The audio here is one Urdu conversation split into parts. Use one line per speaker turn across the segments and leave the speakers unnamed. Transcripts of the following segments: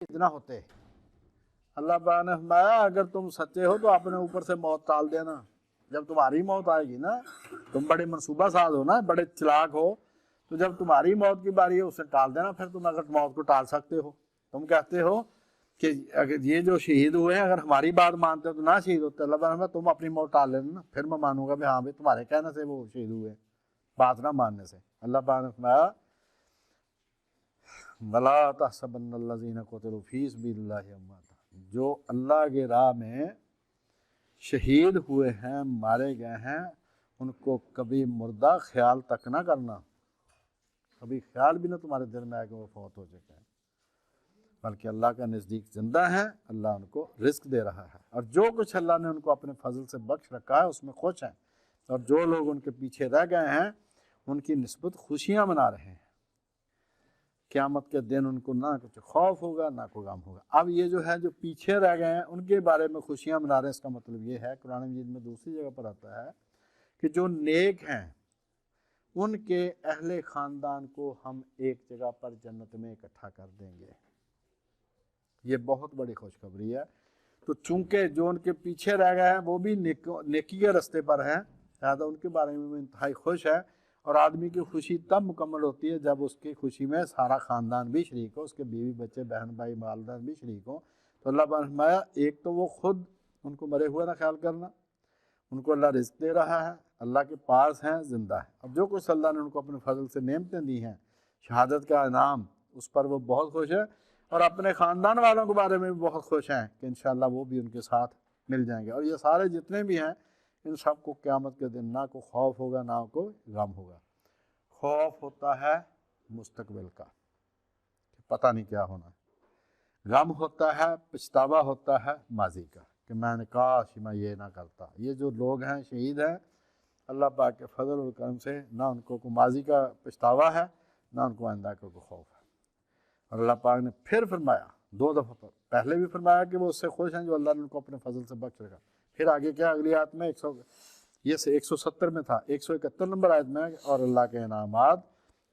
اتنا ہوتے اللہ پاک نے فرمایا اگر تم سچے ہو تو اپنے اوپر سے موت ٹال دینا. جب تمہاری موت آئے گی نا، تم بڑے منصوبہ ساز ہو نا، بڑے چلاک ہو، تو جب تمہاری موت کی باری ہے اسے ٹال دینا. پھر تم اگر موت کو ٹال سکتے ہو، تم کہتے ہو کہ اگر یہ جو شہید ہوئے ہیں اگر ہماری بات مانتے ہو تو نہ شہید ہوتے. اللہ پاک نے تم اپنی موت ٹال لینا نا، پھر میں مانوں گا بھی ہاں بھائی تمہارے کہنے سے وہ شہید ہوئے، بات نہ ماننے سے. اللہ پاک نے فرمایا وَلَا تَحْسَبَنَّ الَّذِينَ قُتِلُوا فِي سَبِيلِ اللَّهِ أَمْوَاتًا، جو اللہ کی راہ میں شہید ہوئے ہیں، مارے گئے ہیں، ان کو کبھی مردہ خیال تک نہ کرنا. کبھی خیال بھی نہ تمہارے دل میں آئے کہ وہ فوت ہو چکے ہیں، بلکہ اللہ کا نزدیک زندہ ہے. اللہ ان کو رزق دے رہا ہے، اور جو کچھ اللہ نے ان کو اپنے فضل سے بخش رکھا ہے اس میں خوش ہیں. اور جو لوگ ان کے پیچھے رہ گئے ہیں ان کی نسبت خوشیاں منا رہے ہیں. قیامت کے دن ان کو نہ کچھ خوف ہوگا نہ کوئی غم ہوگا. اب یہ جو ہے جو پیچھے رہ گئے ہیں ان کے بارے میں خوشیاں منا رہے ہیں، اس کا مطلب یہ ہے قرآن مجید میں دوسری جگہ پر آتا ہے کہ جو نیک ہیں ان کے اہل خاندان کو ہم ایک جگہ پر جنت میں اکٹھا کر دیں گے. یہ بہت بڑی خوشخبری ہے. تو چونکہ جو ان کے پیچھے رہ گئے ہیں وہ بھی نیکی کے رستے پر ہیں، لہٰذا ان کے بارے میں وہ انتہائی خوش ہے. اور آدمی کی خوشی تب مکمل ہوتی ہے جب اس کی خوشی میں سارا خاندان بھی شریک ہو، اس کے بیوی بچے بہن بھائی والدین بھی شریک ہوں. تو اللہ نے فرمایا ایک تو وہ خود ان کو مرے ہوئے نہ خیال کرنا، ان کو اللہ رزق دے رہا ہے، اللہ کے پاس ہیں، زندہ ہے. اب جو کچھ اللہ نے ان کو اپنے فضل سے نعمتیں دی ہیں، شہادت کا انعام، اس پر وہ بہت خوش ہے. اور اپنے خاندان والوں کے بارے میں بھی بہت خوش ہیں کہ انشاءاللہ وہ بھی ان کے ساتھ مل جائیں گے. اور یہ سارے جتنے بھی ہیں ان سب کو قیامت کے دن نہ کوئی خوف ہوگا نہ کوئی غم ہوگا. خوف ہوتا ہے مستقبل کا کہ پتہ نہیں کیا ہونا ہے، غم ہوتا ہے، پچھتاوا ہوتا ہے ماضی کا کہ میں نے کاش میں یہ نہ کرتا. یہ جو لوگ ہیں شہید ہیں اللہ پاک کے فضل و کرم سے نہ ان کو کوئی ماضی کا پچھتاوا ہے نہ ان کو آئندہ کا کوئی خوف ہے. اور اللہ پاک نے پھر فرمایا دو دفعہ پر، پہلے بھی فرمایا کہ وہ اس سے خوش ہیں جو اللہ نے ان کو اپنے فضل سے بخش رکھا. پھر آگے کیا اگلی آیت میں 170 میں تھا، 171 نمبر آیت میں، اور اللہ کے انعامات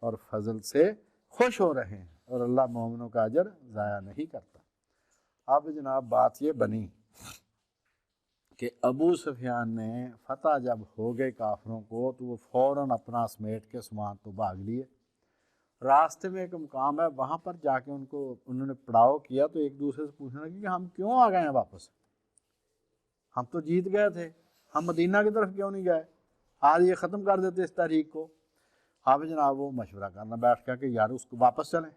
اور فضل سے خوش ہو رہے ہیں اور اللہ مومنوں کا اجر ضائع نہیں کرتا. اب جناب بات یہ بنی کہ ابو سفیان نے فتح جب ہو گئے کافروں کو تو وہ فوراً اپنا سمیٹ کے سامان تو بھاگ لیے. راستے میں ایک مقام ہے وہاں پر جا کے انہوں نے پڑاؤ کیا تو ایک دوسرے سے پوچھنے لگے کہ ہم کیوں آ گئے ہیں واپس، ہم تو جیت گئے تھے، ہم مدینہ کی طرف کیوں نہیں گئے، آج یہ ختم کر دیتے اس تاریخ کو. آپ جناب وہ مشورہ کرنا بیٹھ گیا کہ یار اس کو واپس چلیں،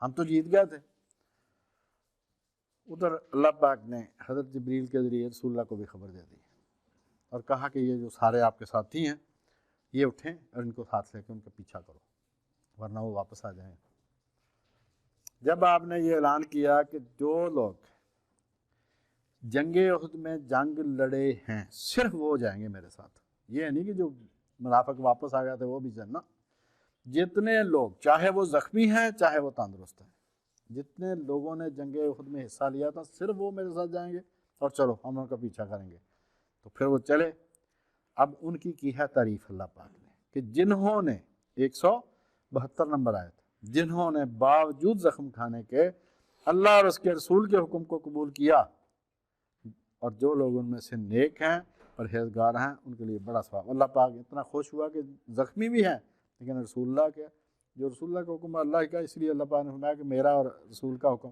ہم تو جیت گئے تھے. ادھر اللہ پاک نے حضرت جبریل کے ذریعے رسول اللہ کو بھی خبر دے دی اور کہا کہ یہ جو سارے آپ کے ساتھی ہیں یہ اٹھیں اور ان کو ساتھ لے کے ان کا پیچھا کرو ورنہ وہ واپس آ جائیں. جب آپ نے یہ اعلان کیا کہ جو لوگ جنگ احد میں جنگ لڑے ہیں صرف وہ جائیں گے میرے ساتھ، یہ نہیں کہ جو منافق واپس آ گئے تھے وہ بھی جانا، جتنے لوگ چاہے وہ زخمی ہیں چاہے وہ تندرست ہیں، جتنے لوگوں نے جنگ احد میں حصہ لیا تھا صرف وہ میرے ساتھ جائیں گے اور چلو ہم ان کا پیچھا کریں گے. تو پھر وہ چلے. اب ان کی ہے تعریف اللہ پاک نے کہ جنہوں نے 172 نمبر آیت، جنہوں نے باوجود زخم کھانے کے اللہ اور اس کے رسول کے حکم کو قبول کیا، اور جو لوگ ان میں سے نیک ہیں پرہیزگار ہیں ان کے لیے بڑا ثواب. اللہ پاک اتنا خوش ہوا کہ زخمی بھی ہیں لیکن رسول اللہ کے جو رسول اللہ کا حکم اللہ کا، اس لیے اللہ پاک نے فرمایا کہ میرا اور رسول کا حکم.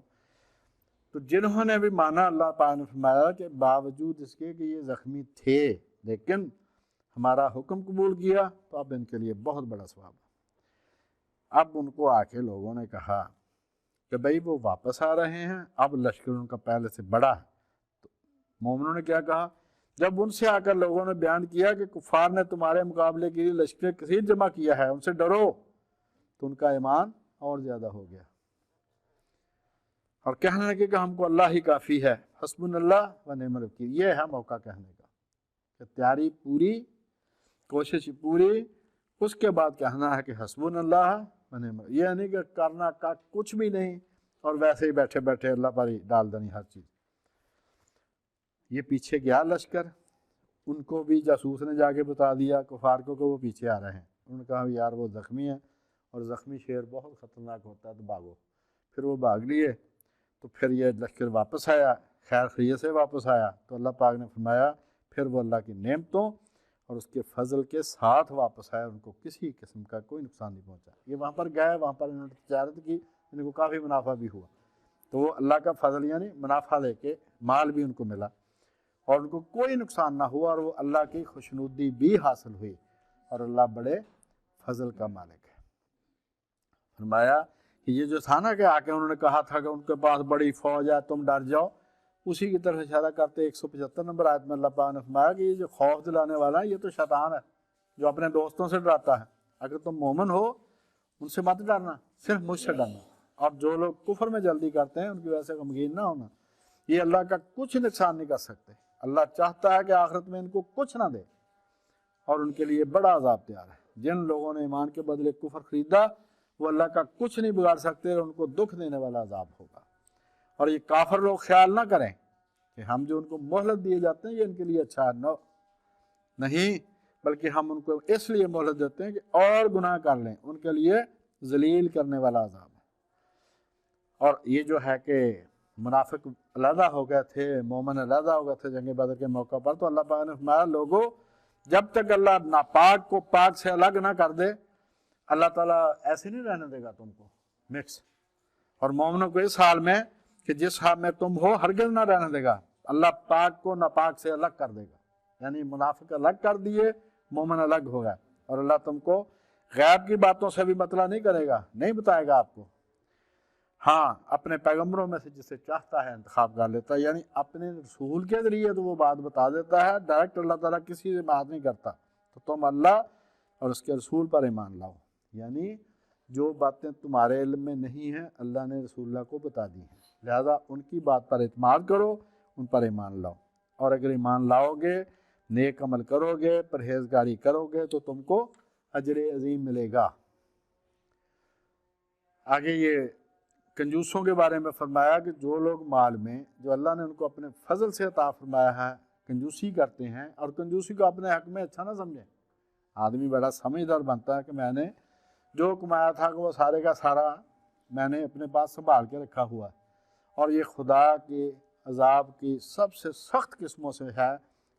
تو جنہوں نے بھی مانا اللہ پاک نے فرمایا کہ باوجود اس کے کہ یہ زخمی تھے لیکن ہمارا حکم قبول کیا تو اب ان کے لیے بہت بڑا ثواب ہے. اب ان کو آ کے لوگوں نے کہا کہ بھئی وہ واپس آ رہے ہیں، اب لشکر ان کا پہلے سے بڑا ہے. تو مومنوں نے کیا کہا جب ان سے آ کر لوگوں نے بیان کیا کہ کفار نے تمہارے مقابلے کے لیے لشکر کثیر جمع کیا ہے، ان سے ڈرو، تو ان کا ایمان اور زیادہ ہو گیا اور کہنے لگے کہ ہم کو اللہ ہی کافی ہے، حسبنا اللہ و نعم الوکیل. یہ ہے موقع کہنے کا کہ تیاری پوری، کوشش پوری، اس کے بعد کہنا ہے کہ حسبنا اللہ و نعم الوکیل. یہ نہیں کہ کرنا کا کچھ بھی نہیں اور ویسے ہی بیٹھے بیٹھے اللہ پر ہی ڈال دینی ہر چیز. یہ پیچھے گیا لشکر، ان کو بھی جاسوس نے جا کے بتا دیا کفار کو کہ وہ پیچھے آ رہے ہیں. انہوں نے کہا یار وہ زخمی ہیں اور زخمی شیر بہت خطرناک ہوتا ہے تو بھاگو. پھر وہ بھاگ لیے تو پھر یہ لشکر واپس آیا، خیر خیریت سے واپس آیا، تو اللہ پاک نے فرمایا پھر وہ اللہ کی نعمتوں اور اس کے فضل کے ساتھ واپس آیا، ان کو کسی قسم کا کوئی نقصان نہیں پہنچا۔ یہ وہاں پر گئے، وہاں پر انہوں نے تجارت کی، ان کو کافی منافع بھی ہوا، تو وہ اللہ کا فضل یعنی منافع لے کے مال بھی ان کو ملا اور ان کو کوئی نقصان نہ ہوا، اور وہ اللہ کی خوشنودی بھی حاصل ہوئی، اور اللہ بڑے فضل کا مالک ہے۔ فرمایا کہ یہ جو تھا نا کہ آ کے انہوں نے کہا تھا کہ ان کے پاس بڑی فوج ہے، تم ڈر جاؤ، اسی کی طرف اشارہ کرتے 175 نمبر آیت میں اللہ پاک نے فرمایا کہ یہ جو خوف دلانے والا ہے یہ تو شیطان ہے جو اپنے دوستوں سے ڈراتا ہے۔ اگر تم مومن ہو ان سے مت ڈرنا، صرف مجھ سے ڈرنا، اور جو لوگ کفر میں جلدی کرتے ہیں ان کی وجہ سے غمگین نہ ہونا، یہ اللہ کا کچھ نقصان نہیں کر سکتے۔ اللہ چاہتا ہے کہ آخرت میں ان کو کچھ نہ دے اور ان کے لیے بڑا عذاب تیار ہے۔ جن لوگوں نے ایمان کے بدلے کفر خریدا وہ اللہ کا کچھ نہیں بگاڑ سکتے اور ان کو دکھ دینے والا عذاب ہوگا۔ اور یہ کافر لوگ خیال نہ کریں کہ ہم جو ان کو مہلت دیے جاتے ہیں یہ ان کے لیے اچھا ہے، نہیں، بلکہ ہم ان کو اس لیے مہلت دیتے ہیں کہ اور گناہ کر لیں، ان کے لیے ذلیل کرنے والا عذاب ہے۔ اور یہ جو ہے کہ منافق علیحدہ ہو گئے تھے، مومن علیحدہ ہو گئے تھے جنگ بدر کے موقع پر، تو اللہ پاک نے فرمایا لوگوں جب تک اللہ ناپاک کو پاک سے الگ نہ کر دے اللہ تعالیٰ ایسے نہیں رہنے دے گا تم کو مکس، اور مومنوں کو اس حال میں کہ جس حال میں تم ہو ہرگز نہ رہنے دے گا، اللہ پاک کو ناپاک سے الگ کر دے گا، یعنی منافق الگ کر دیے، مومن الگ ہو گئے، اور اللہ تم کو غیب کی باتوں سے بھی مطلع نہیں کرے گا، نہیں بتائے گا آپ کو، ہاں اپنے پیغمبروں میں سے جسے چاہتا ہے انتخاب کر لیتا ہے، یعنی اپنے رسول کے ذریعے تو وہ بات بتا دیتا ہے، ڈائریکٹ اللہ تعالیٰ کسی سے بات نہیں کرتا، تو تم اللہ اور اس کے رسول پر ایمان لاؤ، یعنی جو باتیں تمہارے علم میں نہیں ہیں اللہ نے رسول اللہ کو بتا دی ہیں، لہذا ان کی بات پر اعتماد کرو، ان پر ایمان لاؤ، اور اگر ایمان لاؤ گے، نیک عمل کرو گے، پرہیزگاری کرو گے تو تم کو اجر عظیم ملے گا۔ آگے یہ کنجوسوں کے بارے میں فرمایا کہ جو لوگ مال میں جو اللہ نے ان کو اپنے فضل سے عطا فرمایا ہے کنجوسی کرتے ہیں، اور کنجوسی کو اپنے حق میں اچھا نہ سمجھیں، آدمی بڑا سمجھدار بنتا ہے کہ میں نے جو کمایا تھا کہ وہ سارے کا سارا میں نے اپنے پاس سنبھال کے رکھا ہوا ہے، اور یہ خدا کے عذاب کی سب سے سخت قسموں سے ہے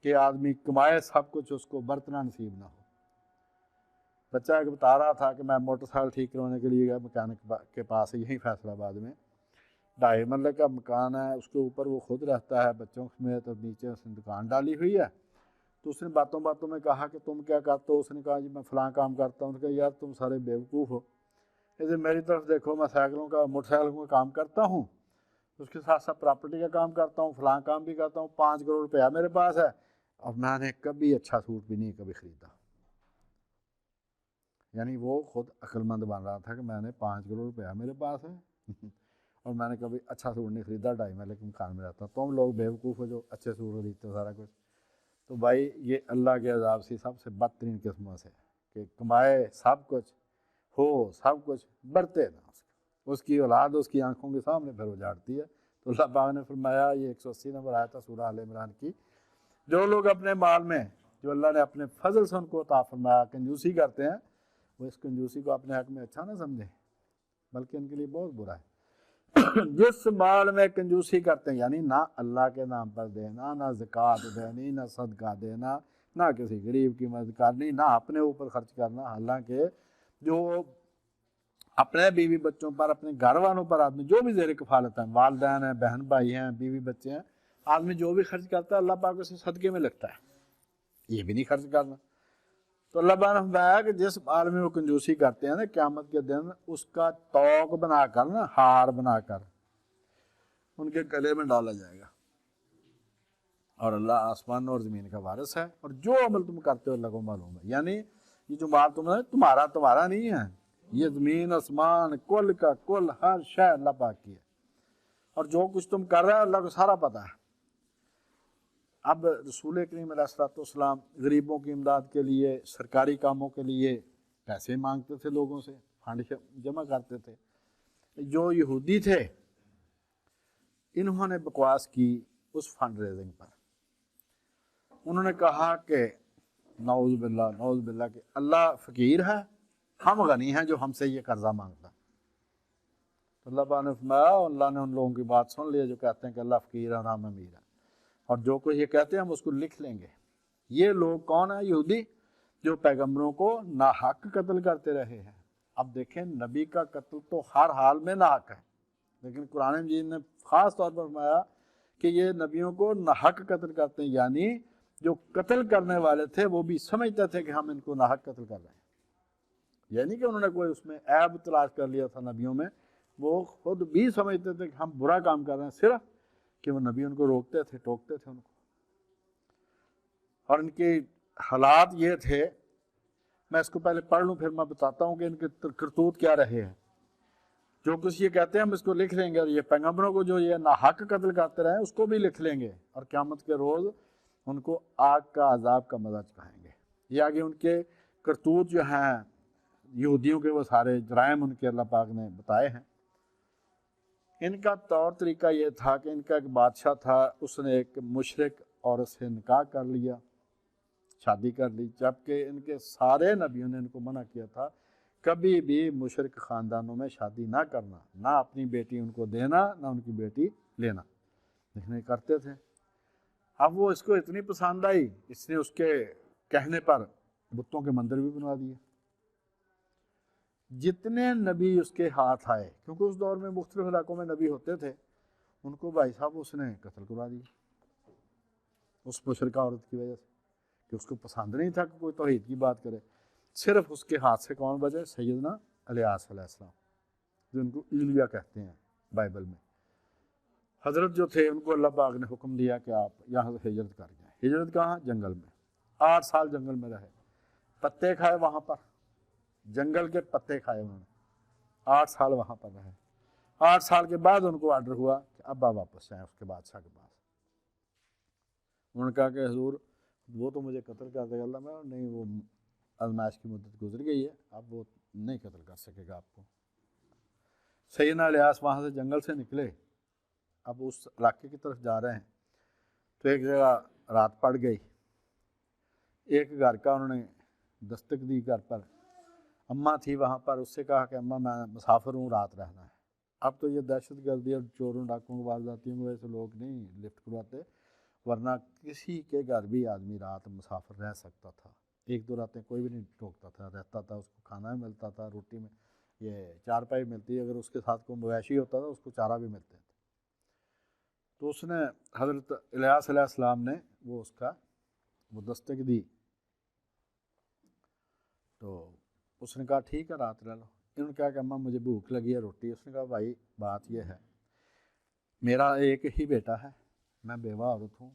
کہ آدمی کمائے سب کچھ اس کو برتنا نصیب نہ ہو۔ بچہ ایک بتا رہا تھا کہ میں موٹر سائیکل ٹھیک کروانے کے لیے گیا مکینک کے پاس، یہیں فیصل آباد میں 2.5 مرلے کا مکان ہے، اس کے اوپر وہ خود رہتا ہے بچوں سمیت، اور نیچے اس نے دکان ڈالی ہوئی ہے، تو اس نے باتوں باتوں میں کہا کہ تم کیا کرتے ہو؟ اس نے کہا جی میں فلاں کام کرتا ہوں۔ اس نے کہا یار تم سارے بیوقوف ہو، اسے میری طرف دیکھو، میں سائیکلوں کا موٹر سائیکلوں کا کام کرتا ہوں، اس کے ساتھ ساتھ پراپرٹی کا کام کرتا ہوں، فلاں کام بھی کرتا ہوں، 5 کروڑ روپیہ میرے پاس ہے، اور میں نے کبھی اچھا سوٹ بھی نہیں کبھی خریدا۔ یعنی وہ خود عقل مند بن رہا تھا کہ میں نے 5 کروڑ روپیہ میرے پاس ہے اور میں نے کبھی اچھا سوٹ نہیں خریدا، 2.5 مرلے کے مکان میں رہتا ہوں، تم لوگ بیوقوف ہو جو اچھے سوٹ خریدتے ہو سارا کچھ۔ تو بھائی یہ اللہ کے عذاب سے سب سے بدترین قسموں سے کہ کمائے سب کچھ ہو سب کچھ برتے نہ اس کی اولاد اس کی آنکھوں کے سامنے پھر اجاڑتی ہے۔ تو اللہ پاک نے فرمایا، یہ 180 نمبر آیا تھا سورہ آل عمران کی، جو لوگ اپنے مال میں جو اللہ نے اپنے فضل سے ان کو عطا فرمایا کنجوسی کرتے ہیں، وہ اس کنجوسی کو اپنے حق میں اچھا نہ سمجھیں بلکہ ان کے لیے بہت برا ہے۔ جس مال میں کنجوسی کرتے ہیں یعنی نہ اللہ کے نام پر دینا، نہ زکوٰۃ دینی، نہ صدقہ دینا، نہ کسی غریب کی مدد کرنی، نہ اپنے اوپر خرچ کرنا، حالانکہ جو اپنے بیوی بچوں پر، اپنے گھر والوں پر آدمی جو بھی زیر کفالت ہیں، والدین ہیں، بہن بھائی ہیں، بیوی بچے ہیں، آدمی جو بھی خرچ کرتا ہے اللہ پاک اسے صدقے میں لگتا ہے، یہ بھی نہیں خرچ کرنا۔ تو اللہ پاک نے فرمایا کہ جس مال میں وہ کنجوسی کرتے ہیں نا، قیامت کے دن اس کا توق بنا کر نا، ہار بنا کر ان کے گلے میں ڈالا جائے گا، اور اللہ آسمان اور زمین کا وارث ہے، اور جو عمل تم کرتے ہو اللہ کو معلوم ہے۔ یعنی یہ جو مال تمہارا نہیں ہے، یہ زمین آسمان کل کا کل ہر شے اللہ پاک کی ہے، اور جو کچھ تم کر رہے ہو اللہ کو سارا پتہ ہے۔ اب رسول کریم علیہ الصلوۃ والسلام غریبوں کی امداد کے لیے، سرکاری کاموں کے لیے پیسے مانگتے تھے لوگوں سے، فنڈ جمع کرتے تھے۔ جو یہودی تھے انہوں نے بکواس کی اس فنڈ ریزنگ پر، انہوں نے کہا کہ نعوذ باللہ کہ اللہ فقیر ہے، ہم غنی ہیں جو ہم سے یہ قرضہ مانگتا۔ اللہ پاک نے فرمایا اللہ نے ان لوگوں کی بات سن لی جو کہتے ہیں کہ اللہ فقیر ہے اور ہم امیر ہیں، اور جو کوئی یہ کہتے ہیں ہم اس کو لکھ لیں گے۔ یہ لوگ کون ہیں؟ یہودی، جو پیغمبروں کو ناحق قتل کرتے رہے ہیں۔ اب دیکھیں نبی کا قتل تو ہر حال میں ناحق ہے، لیکن قرآن مجید نے خاص طور پر فرمایا کہ یہ نبیوں کو ناحق قتل کرتے ہیں، یعنی جو قتل کرنے والے تھے وہ بھی سمجھتے تھے کہ ہم ان کو ناحق قتل کر رہے ہیں، یعنی کہ انہوں نے کوئی اس میں عیب تلاش کر لیا تھا نبیوں میں، وہ خود بھی سمجھتے تھے کہ ہم برا کام کر رہے ہیں، صرف کہ وہ نبی ان کو روکتے تھے، ٹوکتے تھے ان کو۔ اور ان کے حالات یہ تھے، میں اس کو پہلے پڑھ لوں پھر میں بتاتا ہوں کہ ان کے کرتوت کیا رہے ہیں۔ جو کچھ یہ کہتے ہیں ہم اس کو لکھ لیں گے، اور یہ پیغمبروں کو جو یہ ناحق قتل کرتے رہے اس کو بھی لکھ لیں گے، اور قیامت کے روز ان کو آگ کا عذاب کا مزہ چکھائیں گے۔ یہ آگے ان کے کرتوت جو ہیں یہودیوں کے، وہ سارے جرائم ان کے اللہ پاک نے بتائے ہیں۔ ان کا طور طریقہ یہ تھا کہ ان کا ایک بادشاہ تھا، اس نے ایک مشرک عورت سے نکاح کر لیا، شادی کر لی، جبکہ ان کے سارے نبیوں نے ان کو منع کیا تھا کبھی بھی مشرک خاندانوں میں شادی نہ کرنا، نہ اپنی بیٹی ان کو دینا، نہ ان کی بیٹی لینا، لیکن یہ کرتے تھے۔ اب وہ اس کو اتنی پسند آئی، اس نے اس کے کہنے پر بتوں کے مندر بھی بنوا دیے۔ جتنے نبی اس کے ہاتھ آئے، کیونکہ اس دور میں مختلف علاقوں میں نبی ہوتے تھے، ان کو بھائی صاحب اس نے قتل کروا دیا اس مشرکہ عورت کی وجہ سے، کہ اس کو پسند نہیں تھا کہ کوئی توحید کی بات کرے۔ صرف اس کے ہاتھ سے کون بچے؟ سیدنا الیاس علیہ السلام، جن کو ایلیا کہتے ہیں بائبل میں۔ حضرت جو تھے ان کو اللہ پاک نے حکم دیا کہ آپ یہاں سے ہجرت کر جائیں۔ ہجرت کہاں؟ جنگل میں۔ 8 سال جنگل میں رہے، پتے کھائے وہاں پر، جنگل کے پتے کھائے انہوں نے، 8 سال وہاں پر رہے۔ 8 سال کے بعد ان کو آرڈر ہوا کہ اب آپ واپس جائیں اس کے بادشاہ کے پاس۔ انہوں نے کہا کہ حضور وہ تو مجھے قتل کر دے گا۔ اللہ میں نہیں، وہ آزمائش کی مدت گزر گئی ہے، اب وہ نہیں قتل کر سکے گا آپ کو۔ سیدنا الیاس وہاں سے جنگل سے نکلے، اب اس علاقے کی طرف جا رہے ہیں، تو ایک جگہ رات پڑ گئی۔ ایک گھر کا انہوں نے دستک دی گھر پر، اماں تھی وہاں پر، اس سے کہا کہ اماں میں مسافر ہوں، رات رہنا ہے۔ اب تو یہ دہشت گردی اور چوروں ڈاکوں وارداتیوں کی وجہ سے لوگ نہیں لفٹ کرواتے، ورنہ کسی کے گھر بھی آدمی رات مسافر رہ سکتا تھا، 1-2 راتیں کوئی بھی نہیں ٹوکتا تھا، رہتا تھا، اس کو کھانا بھی ملتا تھا، روٹی میں یہ چارپائی ملتی، اگر اس کے ساتھ کوئی مویشی ہوتا تھا اس کو چارہ بھی ملتے تھے۔ تو اس نے حضرت الیاس علیہ السلام نے وہ اس کا وہ دستک دی، تو اس نے کہا ٹھیک ہے رات رہ لو۔ انہوں نے کہا کہ اماں مجھے بھوک لگی ہے روٹی۔ اس نے کہا بھائی بات یہ ہے، میرا ایک ہی بیٹا ہے، میں بیوہ عورت ہوں،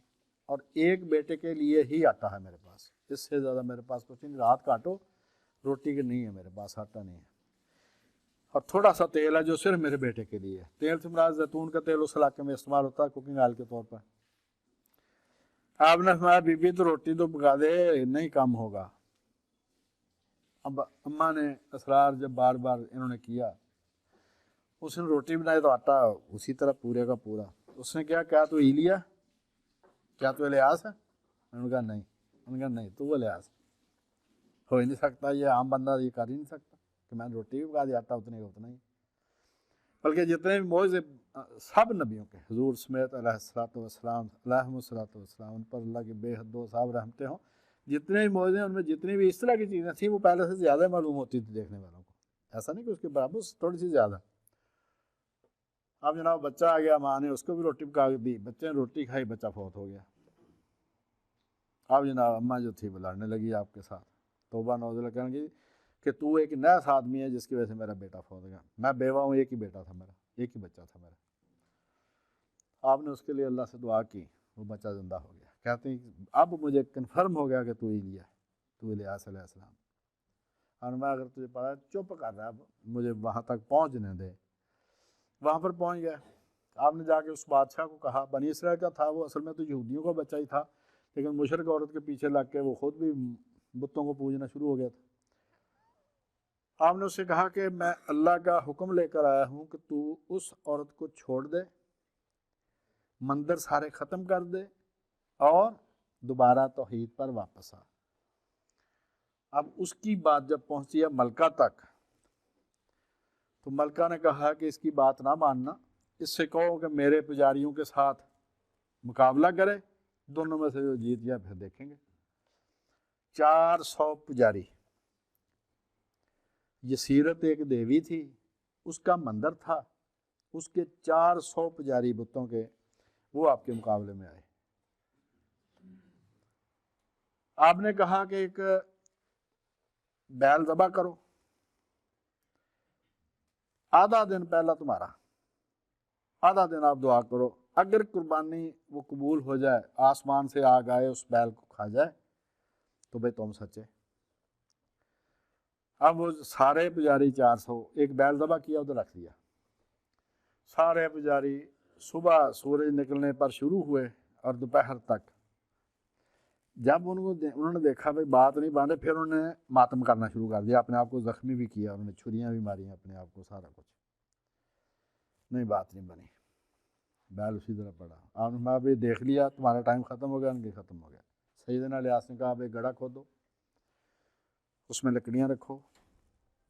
اور ایک بیٹے کے لیے ہی آٹا ہے میرے پاس، اس سے زیادہ میرے پاس کچھ نہیں، رات کاٹو، روٹی کی نہیں ہے میرے پاس، آٹا نہیں ہے، اور تھوڑا سا تیل ہے جو صرف میرے بیٹے کے لیے ہے۔ تیل سے مراد زیتون کا تیل اس علاقے میں استعمال ہوتا ہے کوکنگ آئل کے طور پر۔ آپ نے فرمایا بی بی تو روٹی تو پکا دے، نہیں کم ہوگا۔ اب اماں نے اصرار جب بار بار انہوں نے کیا، اس نے روٹی بنائی تو آٹا اسی طرح پورے کا پورا۔ اس نے کیا تو ایلیا، کیا تو الیاس ہے؟ انہوں نے کہا نہیں۔ انہوں نے کہا نہیں تو وہ الیاس ہو ہی نہیں سکتا، یہ عام بندہ یہ کر ہی نہیں سکتا کہ میں نے روٹی بھی پکا دی، آٹا اتنے کا اتنا ہی۔ بلکہ جتنے بھی معجزے سب نبیوں کے، حضور سمیت علیہ الصلوۃ والسلام، علیہم الصلوۃ والسلام، ان پر اللہ کی بے حد و صاحب رحمتیں ہوں، جتنے بھی معجزے ہیں ان میں جتنی بھی اس طرح کی چیزیں تھیں وہ پہلے سے زیادہ معلوم ہوتی تھی دیکھنے والوں کو، ایسا نہیں کہ اس کے برابر، تھوڑی سی زیادہ۔ اب جناب بچہ آ گیا، ماں نے اس کو بھی روٹی پکا کے دی، بچے نے روٹی کھائی، بچہ فوت ہو گیا۔ اب جناب اماں جو تھی وہ لڑنے لگی آپ کے ساتھ، توبہ نعوذ باللہ، کہنے لگی کہ تو ایک نیس آدمی ہے جس کی وجہ سے میرا بیٹا فوت گیا، میں بیوہ ہوں، ایک ہی بیٹا تھا میرا، ایک ہی بچہ تھا میرا۔ آپ نے اس کے لیے اللہ سے دعا کی، وہ بچہ زندہ ہو گیا۔ کہتے ہیں اب مجھے کنفرم ہو گیا کہ تو ایلیا ہے، تو الیاس علیہ السلام۔ اور میں اگر تجھے پتا ہے چپ کر رہا ہے، اب مجھے وہاں تک پہنچنے دے۔ وہاں پر پہنچ گیا، آپ نے جا کے اس بادشاہ کو کہا، بنی اسرائیل کا تھا وہ، اصل میں تو یہودیوں کا بچہ ہی تھا، لیکن مشرک عورت کے پیچھے لگ کے وہ خود بھی بتوں کو پوجنا شروع ہو گیا تھا۔ آپ نے اس سے کہا کہ میں اللہ کا حکم لے کر آیا ہوں کہ تو اس عورت کو چھوڑ دے، مندر سارے ختم کر دے، اور دوبارہ توحید پر واپس آ۔ اب اس کی بات جب پہنچی ہے ملکہ تک، تو ملکہ نے کہا کہ اس کی بات نہ ماننا، اس سے کہو کہ میرے پجاریوں کے ساتھ مقابلہ کرے، دونوں میں سے جو جیت گیا پھر دیکھیں گے۔ 400 پجاری، یہ سیرت ایک دیوی تھی، اس کا مندر تھا، اس کے 400 پجاری بتوں کے، وہ آپ کے مقابلے میں آئے۔ آپ نے کہا کہ ایک بیل ذبح کرو، آدھا دن پہلا تمہارا، آدھا دن آپ دعا کرو، اگر قربانی وہ قبول ہو جائے، آسمان سے آگ آئے اس بیل کو کھا جائے تو بھئی تم سچے۔ اب وہ سارے پجاری 400 ایک بیل ذبح کیا، ادھر رکھ دیا۔ سارے پجاری صبح سورج نکلنے پر شروع ہوئے اور دوپہر تک، جب انہوں نے دیکھا بھئی بات نہیں باندھے، پھر انہوں نے ماتم کرنا شروع کر دیا، اپنے آپ کو زخمی بھی کیا، انہوں نے چھریاں بھی ماری اپنے آپ کو، سارا کچھ نہیں، بات نہیں بنی، بیل اسی طرح پڑا۔ آپ نے بھی دیکھ لیا تمہارا ٹائم ختم ہو گیا، ان کے ختم ہو گیا۔ سیدنا الیاس نے کہا آپ ایک گڑھا کھودو، اس میں لکڑیاں رکھو،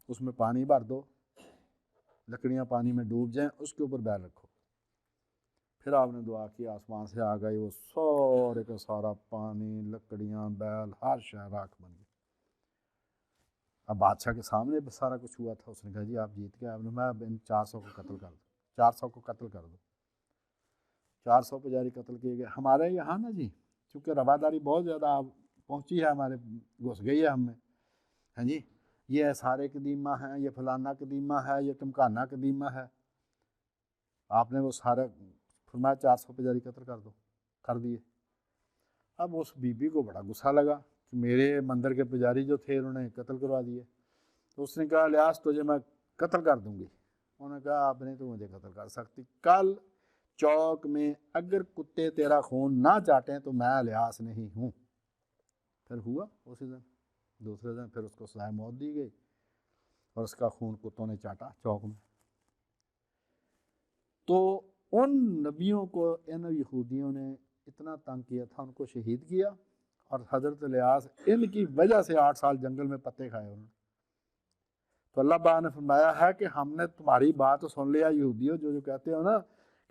اس میں پانی بھر دو، لکڑیاں پانی میں ڈوب جائیں، اس کے اوپر بیل رکھو۔ پھر آپ نے دعا کی، آسمان سے آ گئی، وہ سارے کا سارا پانی، لکڑیاں، بیل، ہر شے راکھ بن گئی۔ اب بادشاہ کے سامنے سارا کچھ ہوا تھا، اس نے کہا جی آپ جیت گئے۔ آپ نے اب ان 400 کو قتل کر دو، 400 کو قتل کر دو۔ 400 پجاری قتل کیے گئے۔ ہمارے یہاں نا جی، چونکہ رواداری بہت زیادہ پہنچی ہے، ہمارے گھس گئی ہے ہم میں، ہاں جی، یہ سارے قدیمہ ہیں، یہ فلانا قدیمہ ہے، یہ ٹمکانا قدیمہ ہے۔ آپ نے وہ سارے فرمایا 400 پجاری قتل کر دو، کر دیے۔ اب اس بی بی کو بڑا غصہ لگا کہ میرے مندر کے پجاری جو تھے انہوں نے قتل کروا دیے، تو اس نے کہا الیاس تجھے میں قتل کر دوں گی۔ انہوں نے کہا آپ نہیں تو مجھے قتل کر سکتی، کل چوک میں اگر کتے تیرا خون نہ چاٹیں تو میں الیاس نہیں ہوں۔ پھر ہوا اسی دن، دوسرے دن پھر اس کو سزائے موت دی گئی اور اس کا خون کتوں نے چاٹا چوک میں۔ تو ان نبیوں کو ان یہودیوں نے اتنا تنگ کیا تھا، ان کو شہید کیا، اور حضرت الیاس ان کی وجہ سے 8 سال جنگل میں پتے کھائے انہوں نے۔ تو اللہ پاک نے فرمایا ہے کہ ہم نے تمہاری بات سن لیا یہودیوں، جو کہتے ہو نا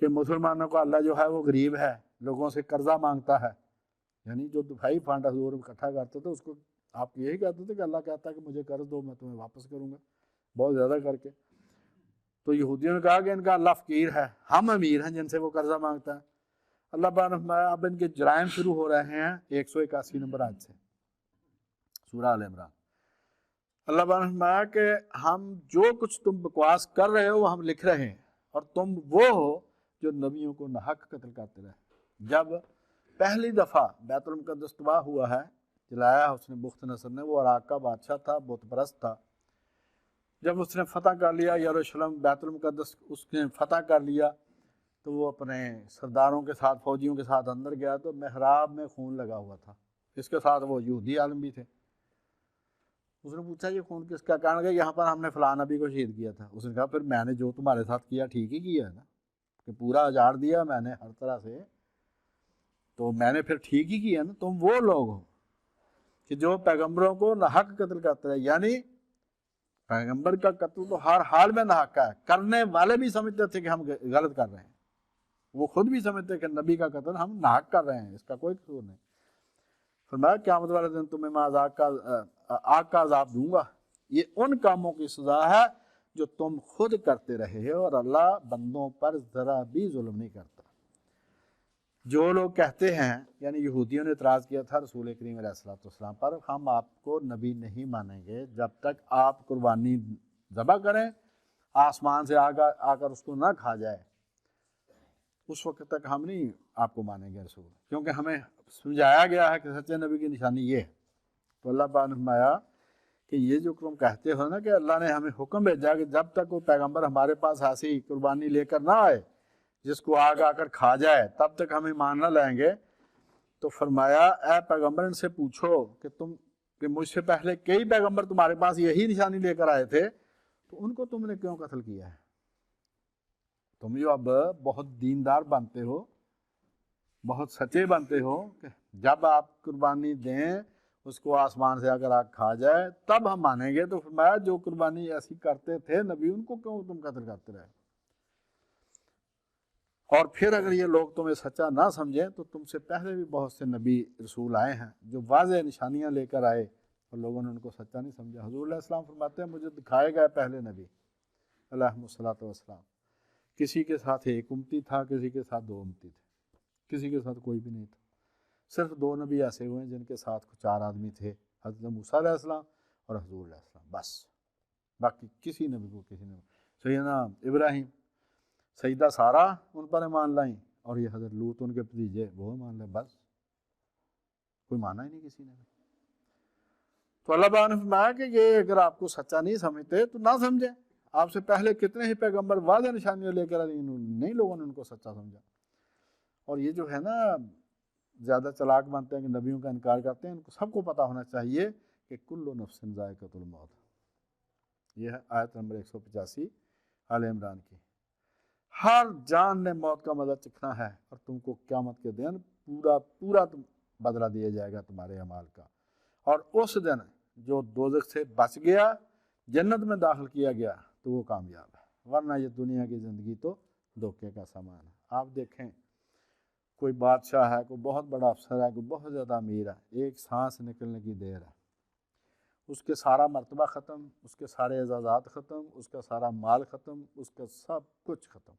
کہ مسلمانوں کو اللہ جو ہے وہ غریب ہے، لوگوں سے قرضہ مانگتا ہے، یعنی جو دفاعی فنڈ حضور اکٹھا کرتے تھے اس کو آپ یہی کہتے تھے کہ اللہ کہتا ہے کہ مجھے قرض دو میں تمہیں واپس کروں گا بہت زیادہ کر کے۔ تو یہودیوں نے کہا کہ ان کا اللہ فقیر ہے، ہم امیر ہیں جن سے وہ قرضہ مانگتا ہے۔ اللہ پاک نے فرمایا اب ان کے جرائم شروع ہو رہے ہیں 181 نمبر آیت سے، سورہ آل عمران۔ اللہ پاک نے فرمایا کہ ہم جو کچھ تم بکواس کر رہے ہو وہ ہم لکھ رہے ہیں، اور تم وہ ہو جو نبیوں کو ناحق قتل کرتے رہے۔ جب پہلی دفعہ بیت المقدس تباہ ہوا ہے، جلایا اس نے بخت نصر نے، وہ عراق کا بادشاہ تھا، بت پرست تھا۔ جب اس نے فتح کر لیا یروشلم، بیت المقدس اس نے فتح کر لیا، تو وہ اپنے سرداروں کے ساتھ، فوجیوں کے ساتھ اندر گیا تو محراب میں خون لگا ہوا تھا، اس کے ساتھ وہ یہودی عالم بھی تھے۔ اس نے پوچھا یہ خون کس کا؟ کہنے لگا یہاں پر ہم نے فلاں نبی کو شہید کیا تھا۔ اس نے کہا پھر میں نے جو تمہارے ساتھ کیا ٹھیک ہی کیا ہے نا، کہ پورا اجاڑ دیا میں نے ہر طرح سے، تو میں نے پھر ٹھیک ہی کیا نا۔ تم وہ لوگ ہو کہ جو پیغمبروں کو ناحق قتل کرتے ہیں، یعنی پیغمبر کا قتل تو ہر حال میں ناحق ہے، کرنے والے بھی سمجھتے تھے کہ ہم غلط کر رہے ہیں، وہ خود بھی سمجھتے کہ نبی کا قتل ہم ناحق کر رہے ہیں، اس کا کوئی قصور نہیں۔ فرمایا قیامت والے دن تمہیں میں آگ کا عذاب دوں گا، یہ ان کاموں کی سزا ہے جو تم خود کرتے رہے ہو، اور اللہ بندوں پر ذرا بھی ظلم نہیں کرتا۔ جو لوگ کہتے ہیں، یعنی یہودیوں نے اعتراض کیا تھا رسول کریم علیہ السلام پر، ہم آپ کو نبی نہیں مانیں گے جب تک آپ قربانی ذبح کریں، آسمان سے آ کر اس کو نہ کھا جائے، اس وقت تک ہم نہیں آپ کو مانیں گے رسول، کیونکہ ہمیں سمجھایا گیا ہے کہ سچے نبی کی نشانی یہ ہے۔ تو اللہ پاک نے فرمایا کہ یہ جو تم کہتے ہو نا کہ اللہ نے ہمیں حکم بھیجا کہ جب تک وہ پیغمبر ہمارے پاس ایسی قربانی لے کر نہ آئے جس کو آگ آ کر کھا جائے، تب تک ہم ایمان نہ لائیں گے۔ تو فرمایا اے پیغمبر ان سے پوچھو کہ مجھ سے پہلے کئی پیغمبر تمہارے پاس یہی نشانی لے کر آئے تھے، تو ان کو تم نے کیوں قتل کیا ہے؟ تم جو اب بہت دیندار بنتے ہو، بہت سچے بنتے ہو، کہ جب آپ قربانی دیں اس کو آسمان سے اگر آگ کھا جائے تب ہم مانیں گے۔ تو فرمایا جو قربانی ایسی کرتے تھے نبی، ان کو کیوں تم قتل کرتے رہے؟ اور پھر اگر یہ لوگ تمہیں سچا نہ سمجھیں تو تم سے پہلے بھی بہت سے نبی رسول آئے ہیں جو واضح نشانیاں لے کر آئے اور لوگوں نے ان کو سچا نہیں سمجھا۔ حضور علیہ السلام فرماتے ہیں مجھے دکھائے گئے پہلے نبی علیہ الصلوۃ والسلام، کسی کے ساتھ ایک امتی تھا، کسی کے ساتھ 2 امتی تھے، کسی کے ساتھ کوئی بھی نہیں تھا۔ صرف 2 نبی ایسے ہوئے ہیں جن کے ساتھ 4 آدمی تھے، حضرت موسیٰ علیہ السلام اور حضور علیہ السلام، بس باقی کسی نبی کو کسی نے، سیدنا ابراہیم، سیدہ سارہ ان پر ایمان لائیں، اور یہ حضرت لوط ان کے بھتیجے وہ ایمان لائے، بس کوئی مانا ہی نہیں کسی نے۔ تو اللہ تعالیٰ نے فرمایا کہ یہ اگر آپ کو سچا نہیں سمجھتے تو نہ سمجھیں، آپ سے پہلے کتنے ہی پیغمبر واضح نشانیاں لے کر نہیں لوگوں نے ان کو سچا سمجھا۔ اور یہ جو ہے نا زیادہ چلاک بنتے ہیں کہ نبیوں کا انکار کرتے ہیں، ان کو سب کو پتہ ہونا چاہیے کہ کل نفس ذائقۃ الموت، یہ ہے آیت نمبر 185 آل عمران کی۔ ہر جان نے موت کا مزہ چکھنا ہے، اور تم کو قیامت کے دن پورا بدلہ دیا جائے گا تمہارے اعمال کا۔ اور اس دن جو دوزخ سے بچ گیا، جنت میں داخل کیا گیا، تو وہ کامیاب ہے، ورنہ یہ دنیا کی زندگی تو دھوکے کا سامان ہے۔ آپ دیکھیں کوئی بادشاہ ہے، کوئی بہت بڑا افسر ہے، کوئی بہت زیادہ امیر ہے، ایک سانس نکلنے کی دیر ہے، اس کے سارا مرتبہ ختم، اس کے سارے اعزازات ختم، اس کا سارا مال ختم، اس کا سب کچھ ختم،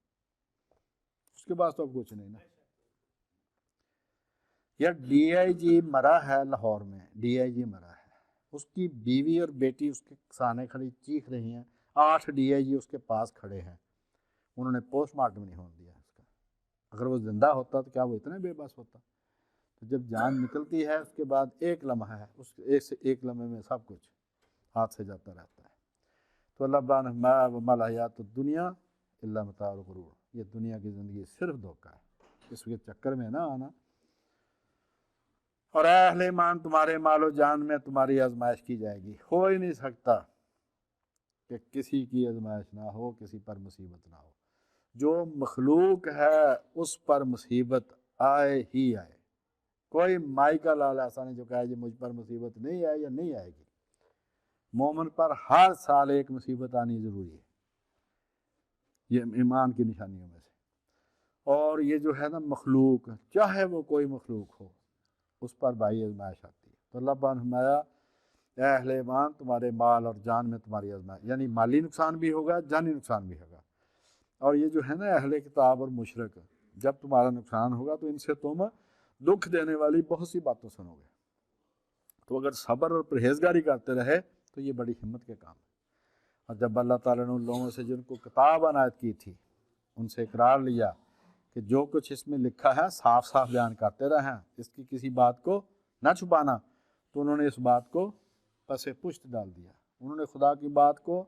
اس کے پاس تو اب کچھ نہیں نا۔ یا ڈی آئی جی مرا ہے لاہور میں، ڈی آئی جی مرا ہے، اس کی بیوی اور بیٹی اس کے سامنے کھڑی چیخ رہی ہیں، 8 ڈی آئی جی اس کے پاس کھڑے ہیں، انہوں نے پوسٹ مارٹم نہیں ہونے دیا اس کا۔ اگر وہ زندہ ہوتا تو کیا وہ اتنے بے بس ہوتا؟ تو جب جان نکلتی ہے اس کے بعد ایک لمحہ ہے، اس ایک لمحے میں سب کچھ ہاتھ سے جاتا رہتا ہے۔ تو اللہ تعالیٰ نے وما الحیات الدنیا الا متاع الغرور، یہ دنیا کی زندگی صرف دھوکہ ہے، اس کے چکر میں نہ آنا۔ اور اے اہل ایمان، تمہارے مال و جان میں تمہاری آزمائش کی جائے گی، ہو ہی نہیں سکتا کہ کسی کی آزمائش نہ ہو، کسی پر مصیبت نہ ہو۔ جو مخلوق ہے اس پر مصیبت آئے ہی آئے، کوئی مائی کا لال ایسا نہیں جو کہے جی مجھ پر مصیبت نہیں آئے یا نہیں آئے گی۔ مومن پر ہر سال ایک مصیبت آنی ضروری ہے، یہ ایمان کی نشانیوں میں سے۔ اور یہ جو ہے نا مخلوق، چاہے وہ کوئی مخلوق ہو، اس پر بھائی آزمائش آتی ہے۔ تو اللہ پاک نے فرمایا اے اہل ایمان، تمہارے مال اور جان میں تمہاری آزمائش، یعنی مالی نقصان بھی ہوگا، جانی نقصان بھی ہوگا۔ اور یہ جو ہے نا اہل کتاب اور مشرک، جب تمہارا نقصان ہوگا تو ان سے تم دکھ دینے والی بہت سی باتوں سنو گے۔ تو اگر صبر اور پرہیزگاری کرتے رہے تو یہ بڑی ہمت کے کام ہے۔ اور جب اللہ تعالیٰ نے ان لوگوں سے جن کو کتاب عنایت کی تھی ان سے اقرار لیا کہ جو کچھ اس میں لکھا ہے صاف صاف بیان کرتے رہیں، اس کی کسی بات کو نہ چھپانا، تو انہوں نے اس بات کو پس پشت ڈال دیا، انہوں نے خدا کی بات کو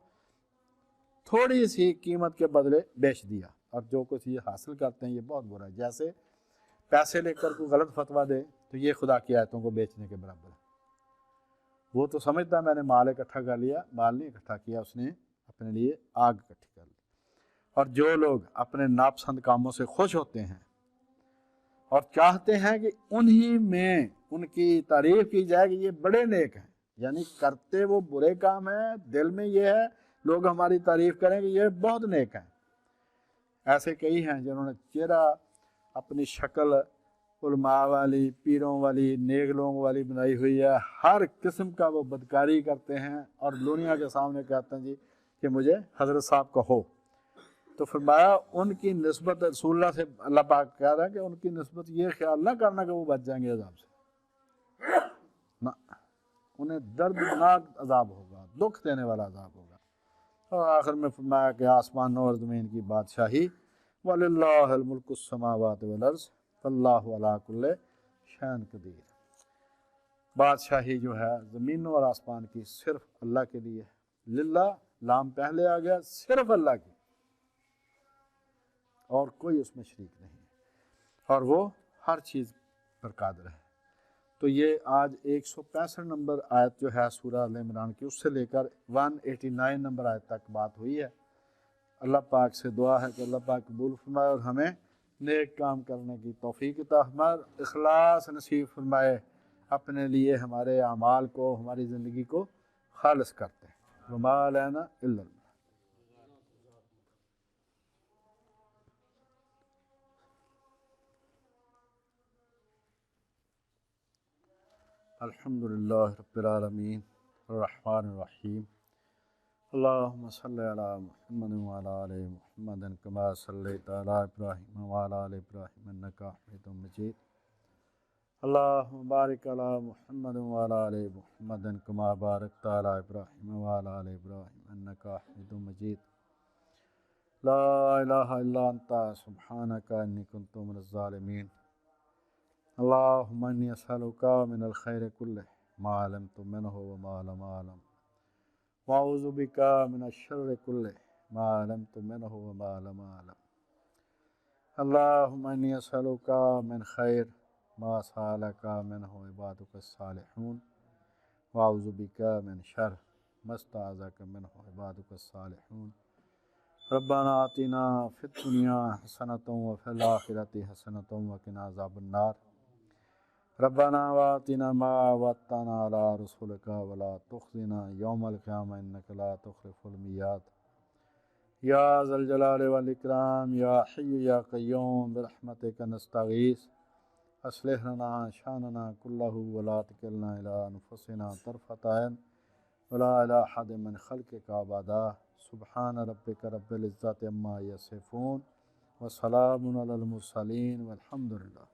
تھوڑی سی قیمت کے بدلے بیچ دیا، اور جو کچھ یہ حاصل کرتے ہیں یہ بہت برا ہے۔ جیسے پیسے لے کر کوئی غلط فتویٰ دے تو یہ خدا کی آیتوں کو بیچنے کے برابر ہے۔ وہ تو سمجھتا ہے میں نے مال اکٹھا کر لیا، مال نہیں اکٹھا کیا، اس نے اپنے لیے آگ اکٹھی کر لی۔ اور جو لوگ اپنے ناپسند کاموں سے خوش ہوتے ہیں اور چاہتے ہیں کہ انہی میں ان کی تعریف کی جائے کہ یہ بڑے نیک ہیں، یعنی کرتے وہ برے کام ہیں، دل میں یہ ہے لوگ ہماری تعریف کریں کہ یہ بہت نیک ہیں۔ ایسے کئی ہیں جنہوں نے چہرہ اپنی شکل علماء والی، پیروں والی، نیک لوگوں والی بنائی ہوئی ہے، ہر قسم کا وہ بدکاری کرتے ہیں اور دنیا کے سامنے کہتے ہیں جی کہ مجھے حضرت صاحب کہو۔ تو فرمایا ان کی نسبت رسول اللہ سے اللہ پاک کہہ رہا ہے کہ ان کی نسبت یہ خیال نہ کرنا کہ وہ بچ جائیں گے عذاب سے، نہ، انہیں دردناک عذاب ہوگا، دکھ دینے والا عذاب ہوگا۔ اور آخر میں فرمایا کہ آسمانوں اور زمین کی بادشاہی وَلِلَّهِ الْمُلْكُ السَّمَاوَاتِ وَالْأَرْضِ وَاللَّهُ عَلَىٰ كُلِّ شَيْءٍ قَدِيرٌ، بادشاہی جو ہے زمینوں اور آسمان کی صرف اللہ کے لیے، للہ لام پہلے آ گیا، صرف اللہ کی، اور کوئی اس میں شریک نہیں ہے، اور وہ ہر چیز پر قادر ہے۔ تو یہ آج 165 نمبر آیت جو ہے سورہ آل عمران کی، اس سے لے کر 189 نمبر آیت تک بات ہوئی ہے۔ اللہ پاک سے دعا ہے کہ اللہ پاک قبول فرمائے اور ہمیں نیک کام کرنے کی توفیق عطا فرمائے، اخلاص نصیب فرمائے۔ اپنے لیے ہمارے اعمال کو، ہماری زندگی کو خالص کرتے ہیں۔ وما علینا الا البلاغ۔ الحمد للہ رب العالمین الرحمن الرحیم اللہم صلی علی محمد وعلی آل محمد کما صلیت علی ابراہیم وعلی آل ابراہیم انک حمید مجید اللہم بارک علی محمد وعلی آل محمد کما بارکت علی ابراہیم وعلی آل ابراہیم انک حمید مجید لا الہ الا انت سبحانک انی کنت من الظالمین اللہم انی اسألک من الخیر کلہ ما علمت منہ وما لم اعلم واعوذ بک من الشر کلہ ما علمت منہ وما لم اعلم اللہم انی اسألک من خیر ما سألک منہ عبادک الصالحون واعوذ بک من شر ما استعاذک منہ عبادک الصالحون ربنا آتنا فی الدنیا حسنۃ وفی الآخرۃ حسنۃ وقنا عذاب النار ربنا وآتنا ما وعدتنا على رسلك ولا تخزنا يوم القيامة إنك لا تخلف الميعاد يا ذا الجلال والإكرام يا حي يا قيوم برحمتك نستغيث أصلح لنا شأننا كله ولا تكلنا إلى أنفسنا طرفة عين ولا إلى أحد من خلقك أبدا سبحان ربك رب العزة عما يصفون وسلام على المرسلين والحمد لله